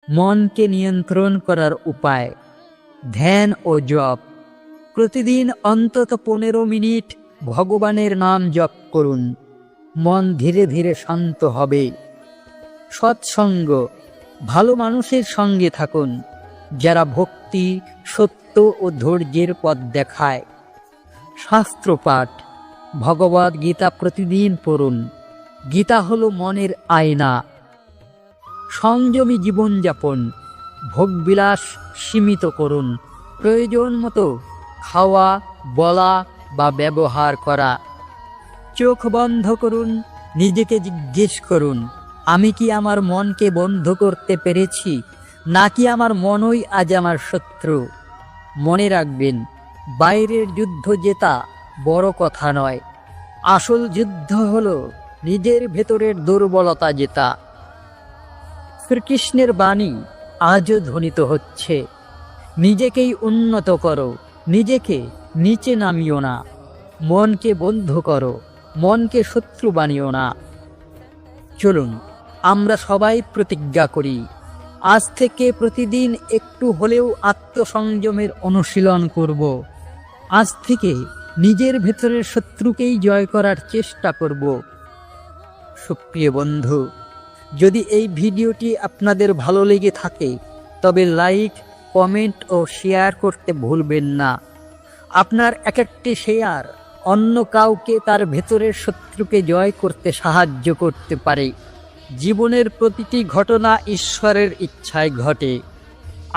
মনকে নিয়ন্ত্রণ করার উপায় ধ্যান ও জপ। প্রতিদিন অন্তত 15 মিনিট ভগবানের নাম জপ করুন। মন ধীরে ধীরে শান্ত হবে। সৎসঙ্গ, ভালো মানুষের সঙ্গে থাকুন যারা ভক্তি, সত্য ও ধৈর্যের পথ দেখায়। শাস্ত্রপাঠ, ভগবদ গীতা প্রতিদিন পড়ুন। গীতা হলো মনের আয়না। সংযমী জীবনযাপন, ভোগবিলাস সীমিত করুন। প্রয়োজন মতো খাওয়া, বলা বা ব্যবহার করা। চোখ বন্ধ করুন, নিজেকে জিজ্ঞেস করুন, আমি কি আমার মনকে বন্ধ করতে পেরেছি, নাকি আমার মনই আজ আমার শত্রু? মনে রাখবেন, বাইরের যুদ্ধ জেতা বড় কথা নয়, আসল যুদ্ধ হলো নিজের ভেতরের দুর্বলতা জেতা। শ্রীকৃষ্ণের বাণী আজও ধ্বনিত হচ্ছে, নিজেকেই উন্নত করো, নিজেকে নিচে নামিও না। মনকে বন্ধ করো, মনকে শত্রু বানিও না। চলুন আমরা সবাই প্রতিজ্ঞা করি, আজ থেকে প্রতিদিন একটু হলেও আত্মসংযমের অনুশীলন করব। আজ থেকে নিজের ভেতরের শত্রুকেই জয় করার চেষ্টা করব। সুপ্রিয় বন্ধু, যদি এই ভিডিওটি আপনাদের ভালো লেগে থাকে তবে লাইক, কমেন্ট ও শেয়ার করতে ভুলবেন না। আপনার এক একটি শেয়ার অন্য কাউকে তার ভেতরের শত্রুকে জয় করতে সাহায্য করতে পারে। জীবনের প্রতিটি ঘটনা ঈশ্বরের ইচ্ছায় ঘটে।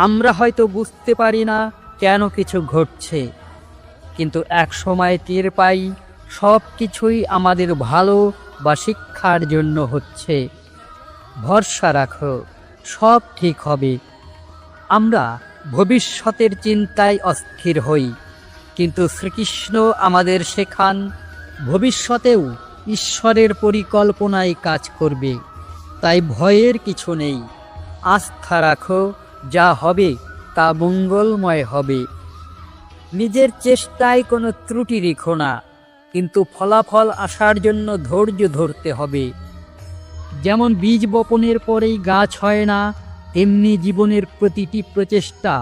আমরা হয়তো বুঝতে পারি না কেন কিছু ঘটছে, কিন্তু এক সময় টের পাই সব কিছুই আমাদের ভালো বা শিক্ষার জন্য হচ্ছে। ভরসা রাখো, সব ঠিক হবে। আমরা ভবিষ্যতের চিন্তায় অস্থির হই, কিন্তু শ্রীকৃষ্ণ আমাদের শেখান ভবিষ্যতেও ঈশ্বরের পরিকল্পনায় কাজ করবে। তাই ভয়ের কিছু নেই, আস্থা রাখো, যা হবে তা মঙ্গলময় হবে। নিজের চেষ্টায় কোনো ত্রুটি রেখো না, কিন্তু ফলাফল আসার জন্য ধৈর্য ধরতে হবে। যেমন বীজ বপনের পরেই গাছ হয় না, তেমনি জীবনের প্রতিটি প্রচেষ্টা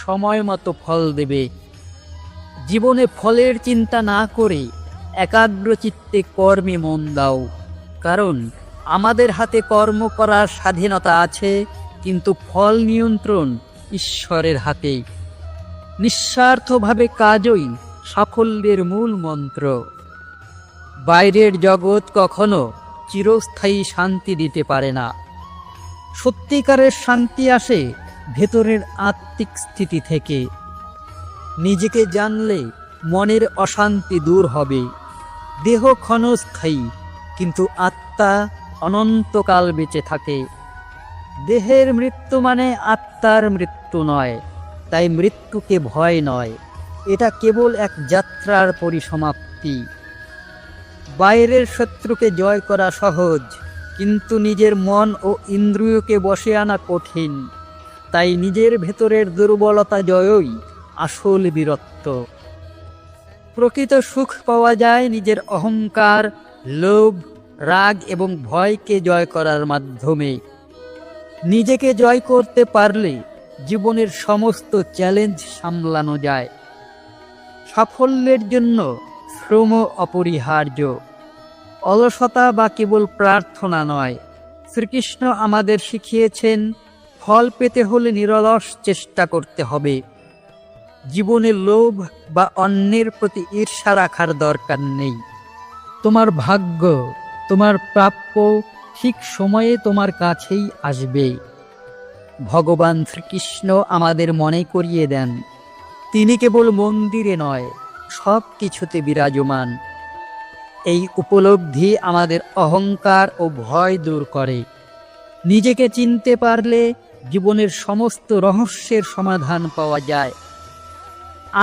সময় মতো ফল দেবে। জীবনে ফলের চিন্তা না করে একাগ্রচিত্তে কর্মে মন দাও, কারণ আমাদের হাতে কর্ম করার স্বাধীনতা আছে, কিন্তু ফল নিয়ন্ত্রণ ঈশ্বরের হাতে। নিঃস্বার্থভাবে কাজই সাফল্যের মূল মন্ত্র। বাইরের জগৎ কখনো চিরস্থায়ী শান্তি দিতে পারে না। সত্যিকারের শান্তি আসে ভেতরের আত্মিক স্থিতি থেকে। নিজেকে জানলে মনের অশান্তি দূর হবে। দেহ ক্ষণস্থায়ী, কিন্তু আত্মা অনন্তকাল বেঁচে থাকে। দেহের মৃত্যু মানে আত্মার মৃত্যু নয়, তাই মৃত্যুকে ভয় নয়, এটা কেবল এক যাত্রার পরিসমাপ্তি। বাইরের শত্রুকে জয় করা সহজ, কিন্তু নিজের মন ও ইন্দ্রিয়কে বশে আনা কঠিন। তাই নিজের ভেতরের দুর্বলতা জয়ই আসল বীরত্ব। প্রকৃত সুখ পাওয়া যায় নিজের অহংকার, লোভ, রাগ এবং ভয়কে জয় করার মাধ্যমে। নিজেকে জয় করতে পারলে জীবনের সমস্ত চ্যালেঞ্জ সামলানো যায়। সাফল্যের জন্য শ্রম অপরিহার্য, অলসতা বা কেবল প্রার্থনা নয়। শ্রীকৃষ্ণ আমাদের শিখিয়েছেন ফল পেতে হলে নিরলস চেষ্টা করতে হবে। জীবনে লোভ বা অন্যের প্রতি ঈর্ষা রাখার দরকার নেই। তোমার ভাগ্য, তোমার প্রাপ্য ঠিক সময়ে তোমার কাছেই আসবে। ভগবান শ্রীকৃষ্ণ আমাদের মনে করিয়ে দেন, তিনি কেবল মন্দিরে নয়, সব কিছুতে বিরাজমান। এই উপলব্ধি আমাদের অহংকার ও ভয় দূর করে। নিজেকে চিনতে পারলে জীবনের সমস্ত রহস্যের সমাধান পাওয়া যায়।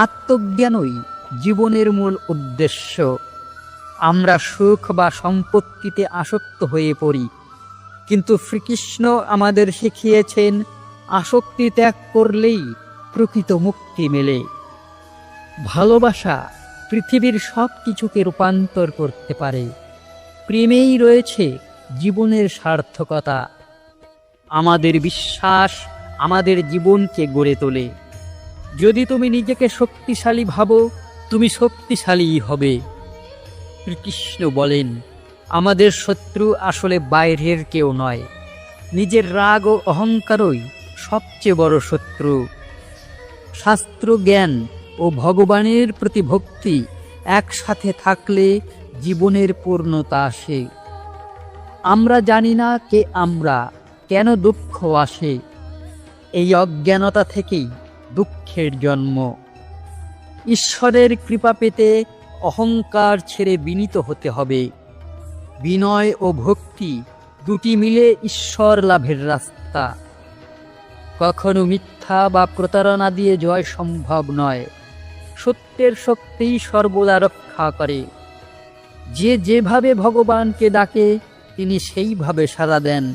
আত্মজ্ঞানই জীবনের মূল উদ্দেশ্য। আমরা সুখ বা সম্পত্তিতে আসক্ত হয়ে পড়ি, কিন্তু শ্রীকৃষ্ণ আমাদের শিখিয়েছেন আসক্তি ত্যাগ করলেই প্রকৃত মুক্তি মেলে। ভালোবাসা পৃথিবীর সব কিছুকে রূপান্তর করতে পারে। প্রেমেই রয়েছে জীবনের সার্থকতা। আমাদের বিশ্বাস আমাদের জীবনকে গড়ে তোলে। যদি তুমি নিজেকে শক্তিশালী ভাবো, তুমি শক্তিশালীই হবে। শ্রীকৃষ্ণ বলেন, আমাদের শত্রু আসলে বাইরের কেউ নয়, নিজের রাগ ও অহংকারই সবচেয়ে বড় শত্রু। শাস্ত্র জ্ঞান ও ভগবানের প্রতি ভক্তি একসাথে থাকলে জীবনের পূর্ণতা আসে। আমরা জানি না কে আমরা, কেন দুঃখ আসে। এই অজ্ঞানতা থেকেই দুঃখের জন্ম। ঈশ্বরের কৃপা পেতে অহংকার ছেড়ে বিনীত হতে হবে। বিনয় ও ভক্তি দুটি মিলে ঈশ্বর লাভের রাস্তা। কখনো মিথ্যা বা প্রতারণা দিয়ে জয় সম্ভব নয়। সত্যের শক্তিই সর্বদা রক্ষা করে। যে যেভাবে ভগবানকে ডাকে, তিনি সেইভাবে সাড়া দেন।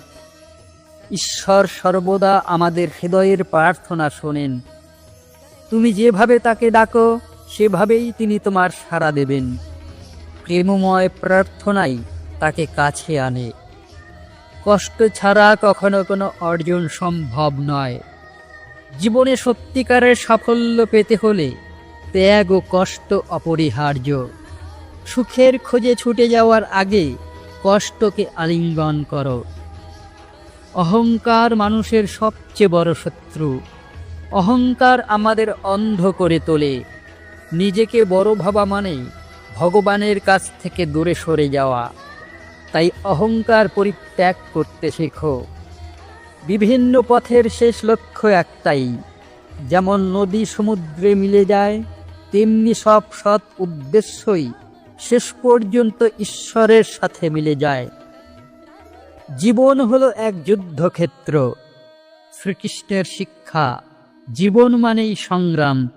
ঈশ্বর সর্বদা আমাদের হৃদয়ের প্রার্থনা শোনেন। তুমি যেভাবে তাকে ডাকো, সেভাবেই তিনি তোমার সাড়া দেবেন। প্রেমময় প্রার্থনাই তাকে কাছে আনে। কষ্ট ছাড়া কখনো কোনো অর্জন সম্ভব নয়। জীবনে সত্যিকারের সাফল্য পেতে হলে ত্যাগ ও কষ্ট অপরিহার্য। সুখের খোঁজে ছুটে যাওয়ার আগে কষ্টকে আলিঙ্গন করো। অহংকার মানুষের সবচেয়ে বড় শত্রু। অহংকার আমাদের অন্ধ করে তোলে। নিজেকে বড় ভাবা মানে ভগবানের কাছ থেকে দূরে সরে যাওয়া। তাই অহংকার পরিত্যাগ করতে শেখো। বিভিন্ন পথের শেষ লক্ষ্য একটাই। যেমন নদী সমুদ্রে মিলে যায়, তেমনি সব সৎ উদ্দেশ্যই শেষ পর্যন্ত ঈশ্বরের সাথে মিলে যায়। জীবন হলো এক যুদ্ধক্ষেত্র। শ্রীকৃষ্ণের শিক্ষা, জীবন মানেই সংগ্রাম।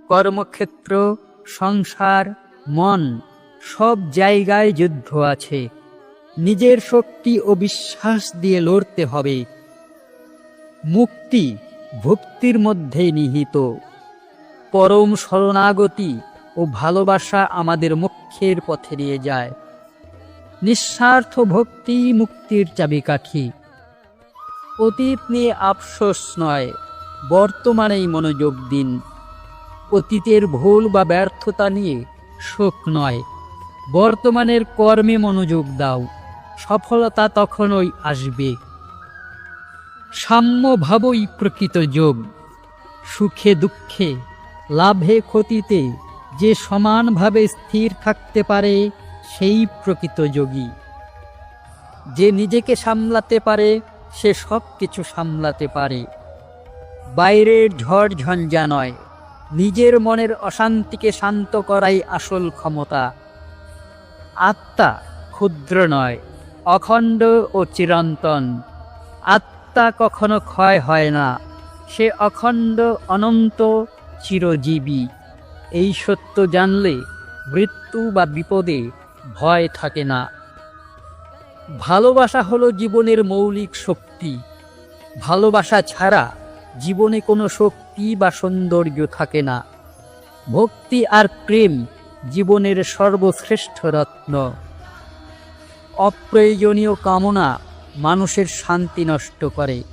কর্মক্ষেত্র, সংসার, মন, সব জায়গায় যুদ্ধ আছে। নিজের শক্তি ও বিশ্বাস দিয়ে লড়তে হবে। মুক্তি ভক্তির মধ্যেই নিহিত। পরম শরণাগতি ও ভালোবাসা আমাদের মোক্ষের পথে নিয়ে যায়। নিঃস্বার্থ ভক্তি মুক্তির চাবিকাঠি। অতীত নিয়ে আফসোস নয়, বর্তমানেই মনোযোগ দিন। অতীতের ভুল বা ব্যর্থতা নিয়ে শোক নয়, বর্তমানের কর্মে মনোযোগ দাও। সফলতা তখনই আসবে। সাম্য ভাবই প্রকৃত যোগ। সুখে দুঃখে, লাভে ক্ষতিতে যে সমানভাবে স্থির থাকতে পারে, সেই প্রকৃত যোগী। যে নিজেকে সামলাতে পারে, সে সব কিছু সামলাতে পারে। বাইরের ঝড় ঝঞ্ঝা নয়, নিজের মনের অশান্তিকে শান্ত করাই আসল ক্ষমতা। আত্মা ক্ষুদ্র নয়, অখণ্ড ও চিরন্তন। আত্মা কখনো ক্ষয় হয় না, সে অখণ্ড, অনন্ত, চিরজীবী। এই সত্য জানলে মৃত্যু বা বিপদে ভয় থাকে না। ভালোবাসা হলো জীবনের মৌলিক শক্তি। ভালোবাসা ছাড়া জীবনে কোনো শক্তি বা সৌন্দর্য থাকে না। ভক্তি আর প্রেম জীবনের সর্বশ্রেষ্ঠ রত্ন। অপ্রয়োজনীয় কামনা মানুষের শান্তি নষ্ট করে।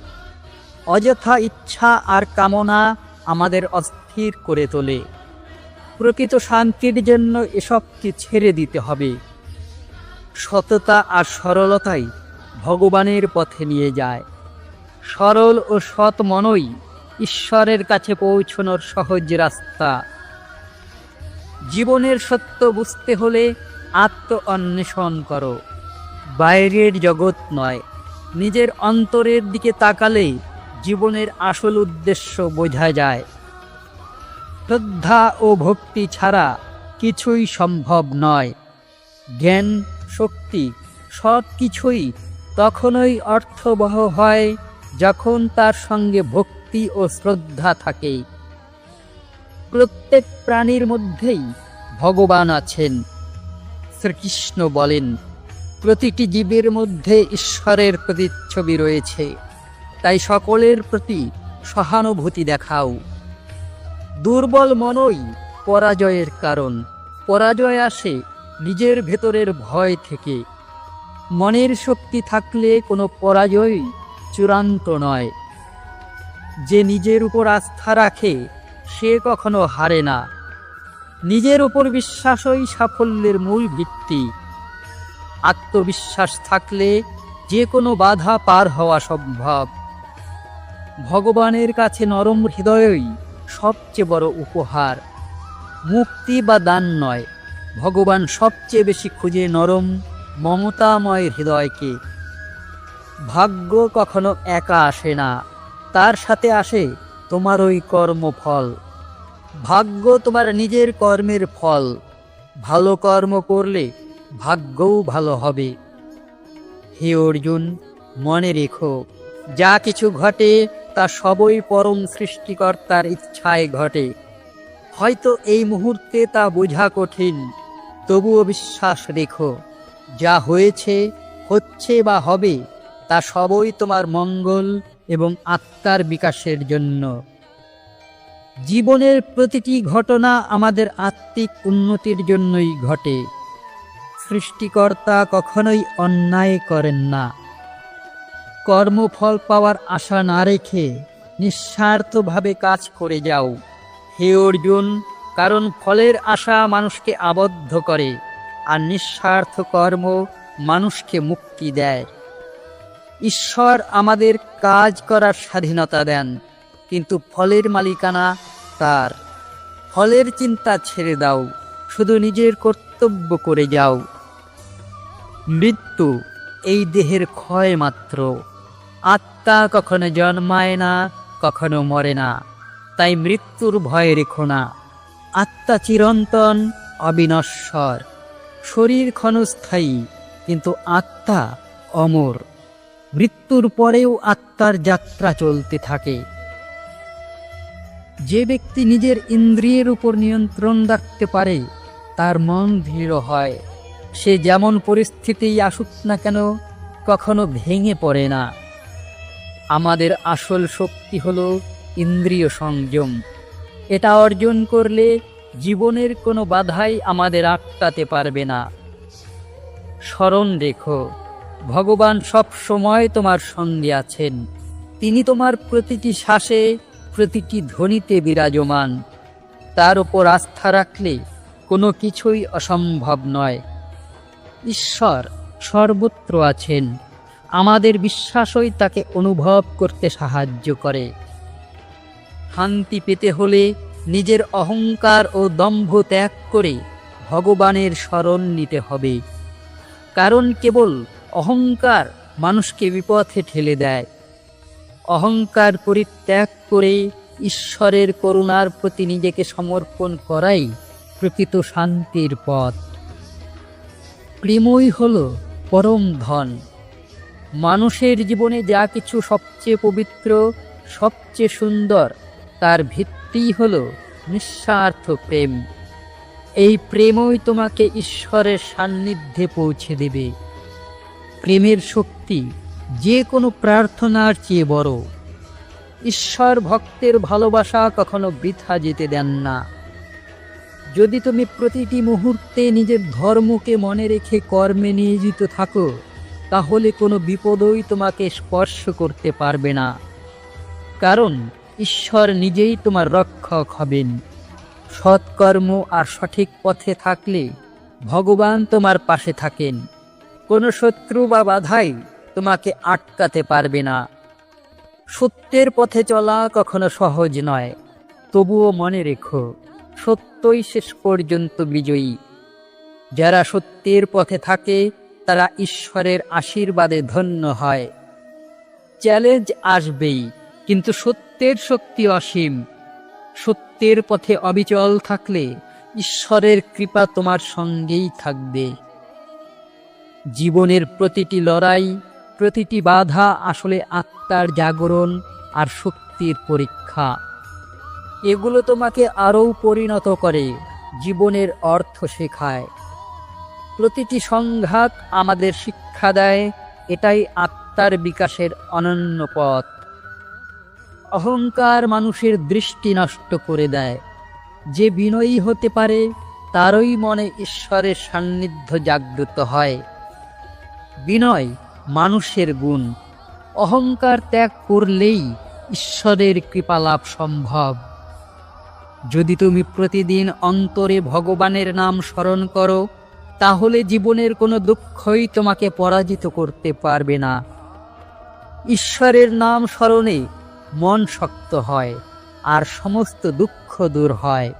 অযথা ইচ্ছা আর কামনা আমাদের অস্থির করে তোলে। প্রকৃত শান্তির জন্য এসবকে ছেড়ে দিতে হবে। সততা আর সরলতাই ভগবানের পথে নিয়ে যায়। সরল ও সৎ মনই ঈশ্বরের কাছে পৌঁছানোর সহজ রাস্তা। জীবনের সত্য বুঝতে হলে আত্ম অন্বেষণ করো। বাইরের জগৎ নয়, নিজের অন্তরের দিকে তাকালেই জীবনের আসল উদ্দেশ্য বোঝা যায়। শ্রদ্ধা ও ভক্তি ছাড়া কিছুই সম্ভব নয়। জ্ঞান, শক্তি সব কিছুই তখনই অর্থবহ হয় যখন তার সঙ্গে ভক্তি ও শ্রদ্ধা থাকে। প্রত্যেক প্রাণীর মধ্যেই ভগবান আছেন। শ্রীকৃষ্ণ বলেন, প্রতিটি জীবের মধ্যে ঈশ্বরের প্রতিচ্ছবি রয়েছে। তাই সকলের প্রতি সহানুভূতি দেখাও। দুর্বল মনই পরাজয়ের কারণ। পরাজয় আসে নিজের ভেতরের ভয় থেকে। মনের শক্তি থাকলে কোনো পরাজয়ই চূড়ান্ত নয়। যে নিজের উপর আস্থা রাখে সে কখনো হারে না। নিজের উপর বিশ্বাসই সাফল্যের মূল ভিত্তি। আত্মবিশ্বাস থাকলে যে কোনো বাধা পার হওয়া সম্ভব। ভগবানের কাছে নরম হৃদয়ই সবচেয়ে বড় উপহার, মুক্তি বা দান নয়। ভগবান সবচেয়ে বেশি খুঁজে নরম মমতাময় হৃদয়কে। ভাগ্য কখনো একা আসে না, তার সাথে আসে তোমার ওই কর্মফল। ভাগ্য তোমার নিজের কর্মের ফল। ভালো কর্ম করলে ভাগ্যও ভালো হবে। হে অর্জুন, মনে রেখো, যা কিছু ঘটে তা সবই পরম সৃষ্টিকর্তার ইচ্ছায় ঘটে। হয়তো এই মুহূর্তে তা বোঝা কঠিন, তবুও বিশ্বাস রেখো, যা হয়েছে, হচ্ছে বা হবে তা সবই তোমার মঙ্গল এবং আত্মার বিকাশের জন্য। জীবনের প্রতিটি ঘটনা আমাদের আত্মিক উন্নতির জন্যই ঘটে। সৃষ্টিকর্তা কখনোই অন্যায় করেন না। কর্মফল পাওয়ার আশা না রেখে নিঃস্বার্থভাবে কাজ করে যাও, হে অর্জুন, কারণ ফলের আশা মানুষকে আবদ্ধ করে, আর নিঃস্বার্থ কর্ম মানুষকে মুক্তি দেয়। ঈশ্বর আমাদের কাজ করার স্বাধীনতা দেন, কিন্তু ফলের মালিকানা তার। ফলের চিন্তা ছেড়ে দাও, শুধু নিজের কর্তব্য করে যাও। মৃত্যু এই দেহের ক্ষয় মাত্র। আত্মা কখনো জন্মায় না, কখনো মরে না, তাই মৃত্যুর ভয় রেখো না। আত্মা চিরন্তন, অবিনশ্বর। শরীর ক্ষণস্থায়ী, কিন্তু আত্মা অমর। মৃত্যুর পরেও আত্মার যাত্রা চলতে থাকে। যে ব্যক্তি নিজের ইন্দ্রিয়ের উপর নিয়ন্ত্রণ রাখতে পারে তার মন দৃঢ় হয়। সে যেমন পরিস্থিতিই আসুক না কেন, কখনো ভেঙে পড়ে না। আমাদের আসল শক্তি হলো ইন্দ্রিয় সংযম। এটা অর্জন করলে জীবনের কোনো বাধাই আমাদের আটকাতে পারবে না। স্মরণ রেখো, ভগবান সব সময় তোমার সঙ্গে আছেন। তিনি তোমার প্রতিটি শ্বাসে, প্রতিটি ধ্বনিতে বিরাজমান। তার উপর আস্থা রাখলে কোনো কিছুই অসম্ভব নয়। ঈশ্বর সর্বত্র আছেন, আমাদের বিশ্বাসই তাকে অনুভব করতে সাহায্য করে। শান্তি পেতে হলে নিজের অহংকার ও দম্ভ ত্যাগ করে ভগবানের শরণ নিতে হবে। কারণ কেবল অহংকার মানুষকে বিপথে ঠেলে দেয়। অহংকার পরিত্যাগ করে ঈশ্বরের করুণার প্রতি নিজেকে সমর্পণ করাই প্রকৃত শান্তির পথ। প্রেমই হল পরম ধন। মানুষের জীবনে যা কিছু সবচেয়ে পবিত্র, সবচেয়ে সুন্দর, তার ভিত্তি হল নিঃস্বার্থ প্রেম। এই প্রেমই তোমাকে ঈশ্বরের সান্নিধ্যে পৌঁছে দেবে। প্রেমের শক্তি যে কোনো প্রার্থনার চেয়ে বড়। ঈশ্বর ভক্তের ভালোবাসা কখনো বৃথা যেতে দেন না। যদি তুমি প্রতিটি মুহূর্তে নিজের ধর্মকে মনে রেখে কর্মে নিয়োজিত থাকো, তাহলে কোনো বিপদই তোমাকে স্পর্শ করতে পারবে না। কারণ ঈশ্বর নিজেই তোমার রক্ষক হবেন। সৎকর্ম আর সঠিক পথে থাকলে ভগবান তোমার পাশে থাকেন। কোনো শত্রু বা বাধাই তোমাকে আটকাতে পারবে না। সত্যের পথে চলা কখনো সহজ নয়, তবুও মনে রেখো, সত্যই শেষ পর্যন্ত বিজয়ী। যারা সত্যের পথে থাকে তারা ঈশ্বরের আশীর্বাদে ধন্য হয়। চ্যালেঞ্জ আসবেই, কিন্তু সত্যের শক্তি অসীম। সত্যের পথে অবিচল থাকলে ঈশ্বরের কৃপা তোমার সঙ্গেই থাকবে। জীবনের প্রতিটি লড়াই, প্রতিটি বাধা আসলে আত্মার জাগরণ আর শক্তির পরীক্ষা। এগুলো তোমাকে আরও পরিণত করে, জীবনের অর্থ শেখায়। প্রতিটি সংঘাত আমাদের শিক্ষা দেয়, এটাই আত্মার বিকাশের অনন্য পথ। অহংকার মানুষের দৃষ্টি নষ্ট করে দেয়। যে বিনয়ী হতে পারে তারই মনে ঈশ্বরের সান্নিধ্য জাগ্রত হয়। বিনয় মানুষের গুণ। অহংকার ত্যাগ করলেই ঈশ্বরের কৃপালাভ সম্ভব। যদি তুমি প্রতিদিন অন্তরে ভগবানের নাম স্মরণ করো, তাহলে জীবনের কোনো দুঃখই তোমাকে পরাজিত করতে পারবে না। ঈশ্বরের নাম স্মরণে মন শক্ত হয় আর সমস্ত দুঃখ দূর হয়।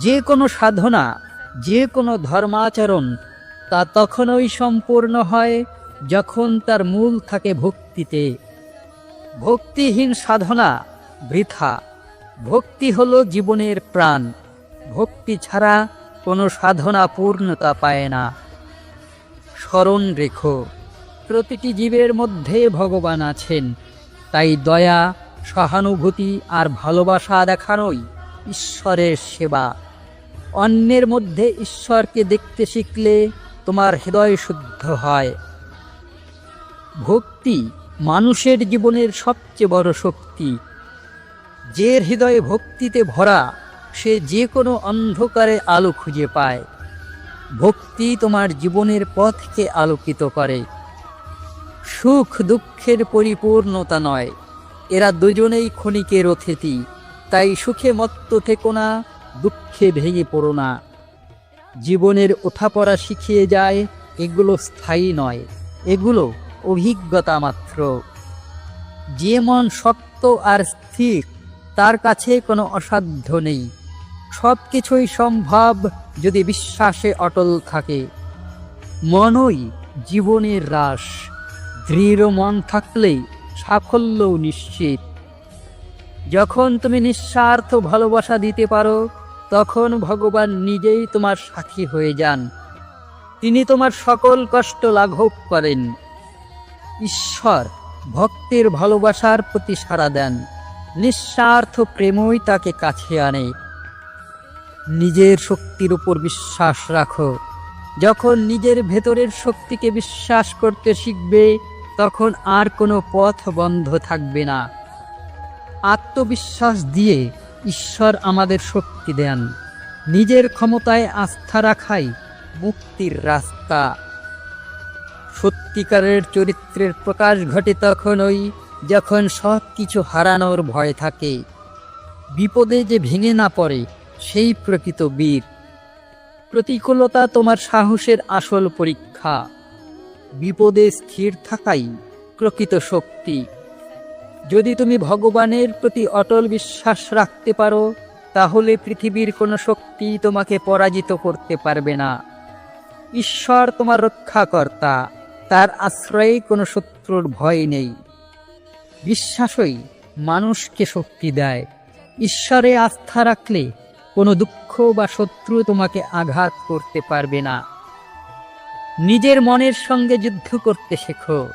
যে কোনো সাধনা, যে কোনো ধর্মাচরণ তা তখনই সম্পূর্ণ হয় যখন তার মূল থাকে ভক্তিতে। ভক্তিহীন সাধনা বৃথা। ভক্তি হলো জীবনের প্রাণ। ভক্তি ছাড়া কোনো সাধনা পূর্ণতা পায় না। স্মরণ রেখো, প্রতিটি জীবের মধ্যে ভগবান আছেন। তাই দয়া, সহানুভূতি আর ভালোবাসা দেখানোই ঈশ্বরের সেবা। অন্যের মধ্যে ঈশ্বরকে দেখতে শিখলে তোমার হৃদয় শুদ্ধ হয়। ভক্তি মানুষের জীবনের সবচেয়ে বড় শক্তি। যে হৃদয়ে ভক্তিতে ভরা, সে যে কোনো অন্ধকারে আলো খুঁজে পায়। ভক্তি তোমার জীবনের পথকে আলোকিত করে। সুখ দুঃখের পরিপূর্ণতা নয়, এরা দুজনেই ক্ষণিকের অতিথি। তাই সুখে মত্ত থেকো না, দুঃখে ভেঙে পড়ো না। জীবনের ওঠাপড়া শিখিয়ে যায় এগুলো স্থায়ী নয়, এগুলো অভিজ্ঞতা মাত্র। যে মন শক্ত আর স্থির, তার কাছে কোনো অসাধ্য নেই। সব কিছুই সম্ভব যদি বিশ্বাসে অটল থাকে। মনই জীবনের রাস। দৃঢ় মন থাকলেই সাফল্যও নিশ্চিত। যখন তুমি নিঃস্বার্থ ভালোবাসা দিতে পারো, তখন ভগবান নিজেই তোমার সাথী হয়ে যান। তিনি তোমার সকল কষ্ট লাঘব করেন। ঈশ্বর ভক্তের ভালোবাসার প্রতি সাড়া দেন। নিঃস্বার্থ প্রেমই তাকে কাছে আনে। নিজের শক্তির উপর বিশ্বাস রাখো। যখন নিজের ভেতরের শক্তিকে বিশ্বাস করতে শিখবে, তখন আর কোনো পথ বন্ধ থাকবে না। আত্মবিশ্বাস দিয়ে ঈশ্বর আমাদের শক্তি দেন। নিজের ক্ষমতায় আস্থা রাখাই মুক্তির রাস্তা। সত্যিকারের চরিত্রের প্রকাশ ঘটে তখনই যখন সব কিছু হারানোর ভয় থাকে। বিপদে যে ভেঙে না পড়ে, সেই প্রকৃত বীর। প্রতিকূলতা তোমার সাহসের আসল পরীক্ষা। বিপদে স্থির থাকাই প্রকৃত শক্তি। যদি তুমি ভগবানের প্রতি অটল বিশ্বাস রাখতে পারো, তাহলে পৃথিবীর কোনো শক্তি তোমাকে পরাজিত করতে পারবে না। ঈশ্বর তোমার রক্ষাকর্তা, তার আশ্রয়ে কোনো শত্রুর ভয় নেই। বিশ্বাসই মানুষকে শক্তি দেয়। ঈশ্বরে আস্থা রাখলে কোনো দুঃখ বা শত্রু তোমাকে আঘাত করতে পারবে না। নিজের মনের সঙ্গে যুদ্ধ করতে শেখো,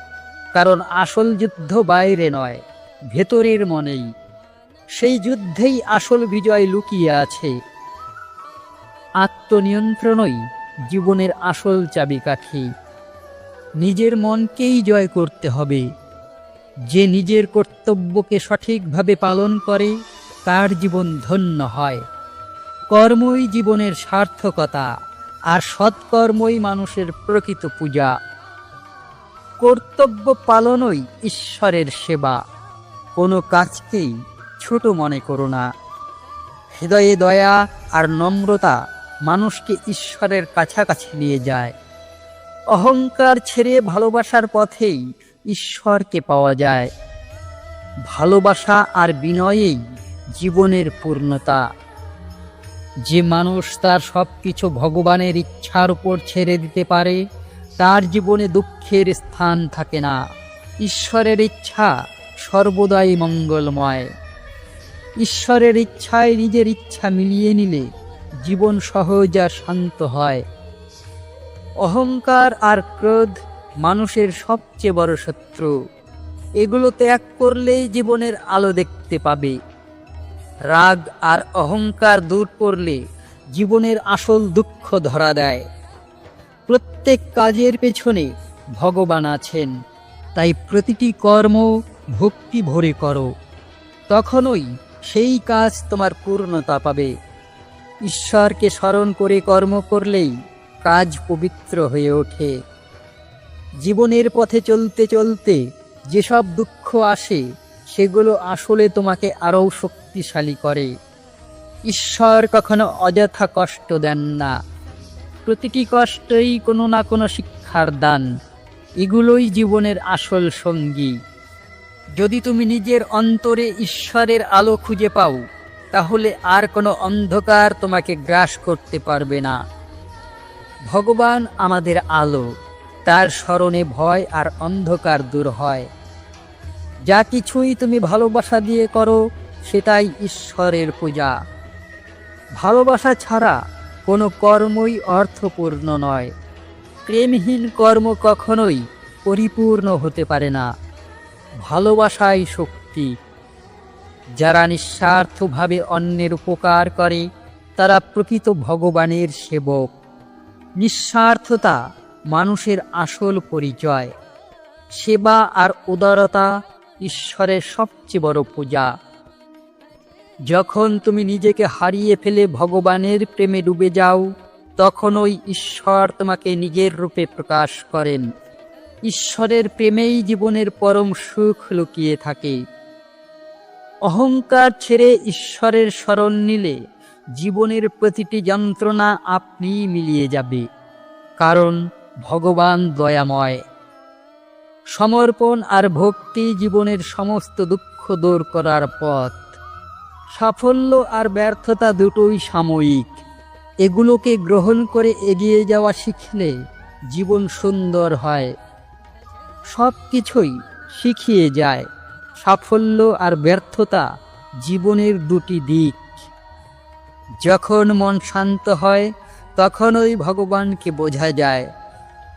কারণ আসল যুদ্ধ বাইরে নয়, ভেতরের মনেই। সেই যুদ্ধেই আসল বিজয় লুকিয়ে আছে। আত্মনিয়ন্ত্রণই জীবনের আসল চাবিকাঠি। নিজের মনকেই জয় করতে হবে। যে নিজের কর্তব্যকে সঠিকভাবে পালন করে, তার জীবন ধন্য হয়। কর্মই জীবনের সার্থকতা, আর সৎকর্মই মানুষের প্রকৃত পূজা। কর্তব্য পালনই ঈশ্বরের সেবা। কোনো কাজকেই ছোট মনে করো না। হৃদয়ে দয়া আর নম্রতা মানুষকে ঈশ্বরের কাছাকাছি নিয়ে যায়। অহংকার ছেড়ে ভালোবাসার পথেই ঈশ্বরকে পাওয়া যায়। ভালোবাসা আর বিনয়েই জীবনের পূর্ণতা। যে মানুষ তার সব কিছু ভগবানের ইচ্ছার উপর ছেড়ে দিতে পারে, তার জীবনে দুঃখের স্থান থাকে না। ঈশ্বরের ইচ্ছা সর্বদাই মঙ্গলময়। ঈশ্বরের ইচ্ছায় নিজের ইচ্ছা মিলিয়ে নিলে জীবন সহজ আর শান্ত হয়। অহংকার আর ক্রোধ মানুষের সবচেয়ে বড় শত্রু। এগুলো ত্যাগ করলেই জীবনের আলো দেখতে পাবে। রাগ আর অহংকার দূর করলে জীবনের আসল দুঃখ ধরা দেয়। প্রত্যেক কাজের পেছনে ভগবান আছেন, তাই প্রতিটি কর্ম ভক্তি ভরে করো। তখনই সেই কাজ তোমার পূর্ণতা পাবে। ঈশ্বরকে স্মরণ করে কর্ম করলেই কাজ পবিত্র হয়ে ওঠে। জীবনের পথে চলতে চলতে যেসব দুঃখ আসে, সেগুলো আসলে তোমাকে আরও শক্তিশালী করে। ঈশ্বর কখনো অযথা কষ্ট দেন না, প্রতিটি কষ্টই কোনো না কোনো শিক্ষার দান। এগুলোই জীবনের আসল সঙ্গী। যদি তুমি নিজের অন্তরে ঈশ্বরের আলো খুঁজে পাও, তাহলে আর কোনো অন্ধকার তোমাকে গ্রাস করতে পারবে না। ভগবান আমাদের আলো, তার স্মরণে ভয় আর অন্ধকার দূর হয়। যা কিছুই তুমি ভালোবাসা দিয়ে করো, সেটাই ঈশ্বরের পূজা। ভালোবাসা ছাড়া কোনো কর্মই অর্থপূর্ণ নয়। প্রেমহীন কর্ম কখনোই পরিপূর্ণ হতে পারে না। ভালোবাসাই শক্তি। যারা নিঃস্বার্থভাবে অন্যের উপকার করে, তারা প্রকৃত ভগবানের সেবক। নিঃস্বার্থতা মানুষের আসল পরিচয়। সেবা আর উদারতা ঈশ্বরের সবচেয়ে বড় পূজা। যখন তুমি নিজেকে হারিয়ে ফেলে ভগবানের প্রেমে ডুবে যাও, তখনই ঈশ্বর তোমাকে নিজের রূপে প্রকাশ করেন। ঈশ্বরের প্রেমেই জীবনের পরম সুখ লুকিয়ে থাকে। অহংকার ছেড়ে ঈশ্বরের শরণ নিলে জীবনের প্রতিটি যন্ত্রণা আপনিই মিলিয়ে যাবে, কারণ ভগবান দয়াময়। সমর্পণ আর ভক্তি জীবনের সমস্ত দুঃখ দূর করার পথ। সাফল্য আর ব্যর্থতা দুটোই সাময়িক। এগুলোকে গ্রহণ করে এগিয়ে যাওয়া শিখলে জীবন সুন্দর হয়। সব কিছুই শিখিয়ে যায়। সাফল্য আর ব্যর্থতা জীবনের দুটি দিক। যখন মন শান্ত হয়, তখনই ভগবানকে বোঝা যায়।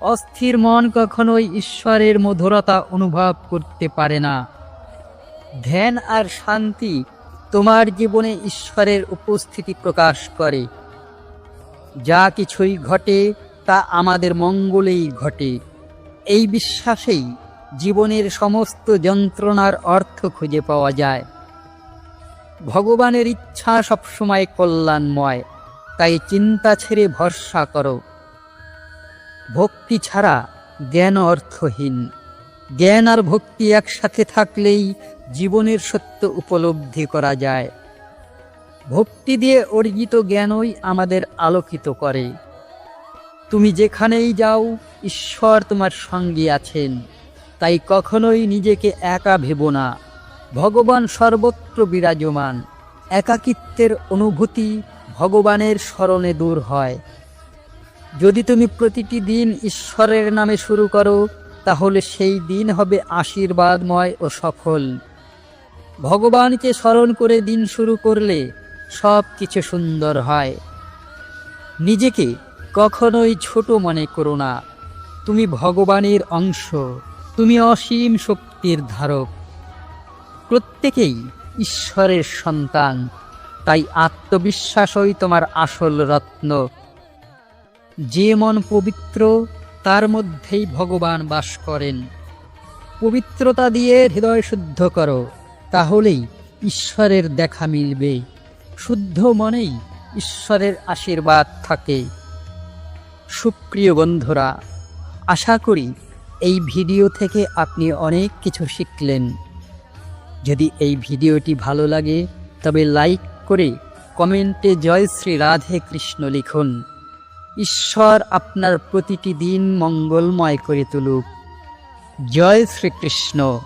অস্থির মন কখনোই ঈশ্বরের মধুরতা অনুভব করতে পারে না। ধ্যান আর শান্তি তোমার জীবনে ঈশ্বরের উপস্থিতি প্রকাশ করে। যা কিছুই ঘটে তা আমাদের মঙ্গলেই ঘটে। এই বিশ্বাসেই জীবনের সমস্ত যন্ত্রণার অর্থ খুঁজে পাওয়া যায়। ভগবানের ইচ্ছা সবসময় কল্যাণময়, তাই চিন্তা ছেড়ে ভরসা করো। ভক্তি ছাড়া জ্ঞান অর্থহীন। জ্ঞান আর ভক্তি একসাথে থাকলেই জীবনের সত্য উপলব্ধি করা যায়। ভক্তি দিয়ে অর্জিত জ্ঞানই আমাদের আলোকিত করে। তুমি যেখানেই যাও, ঈশ্বর তোমার সঙ্গে আছেন, তাই কখনোই নিজেকে একা ভেবো না। ভগবান সর্বত্র বিরাজমান। একাকিত্বের অনুভূতি ভগবানের স্মরণে দূর হয়। যদি তুমি প্রতিটি দিন ঈশ্বরের নামে শুরু করো, তাহলে সেই দিন হবে আশীর্বাদময় ও সফল। ভগবানকে স্মরণ করে দিন শুরু করলে সব কিছু সুন্দর হয়। নিজেকে কখনোই ছোট মনে করো না। তুমি ভগবানের অংশ, তুমি অসীম শক্তির ধারক। প্রত্যেকেই ঈশ্বরের সন্তান, তাই আত্মবিশ্বাসই তোমার আসল রত্ন। যে মন পবিত্র, তার মধ্যেই ভগবান বাস করেন। পবিত্রতা দিয়ে হৃদয় শুদ্ধ করো, তাহলেই ঈশ্বরের দেখা মিলবে। শুদ্ধ মনেই ঈশ্বরের আশীর্বাদ থাকে। সুপ্রিয় বন্ধুরা, আশা করি এই ভিডিও থেকে আপনি অনেক কিছু শিখলেন। যদি এই ভিডিওটি ভালো লাগে, তবে লাইক করে কমেন্টে জয় শ্রী রাধে কৃষ্ণ লিখুন। ঈশ্বর আপনার প্রতিটি দিন মঙ্গলময় করে তুলুক। জয় শ্রীকৃষ্ণ।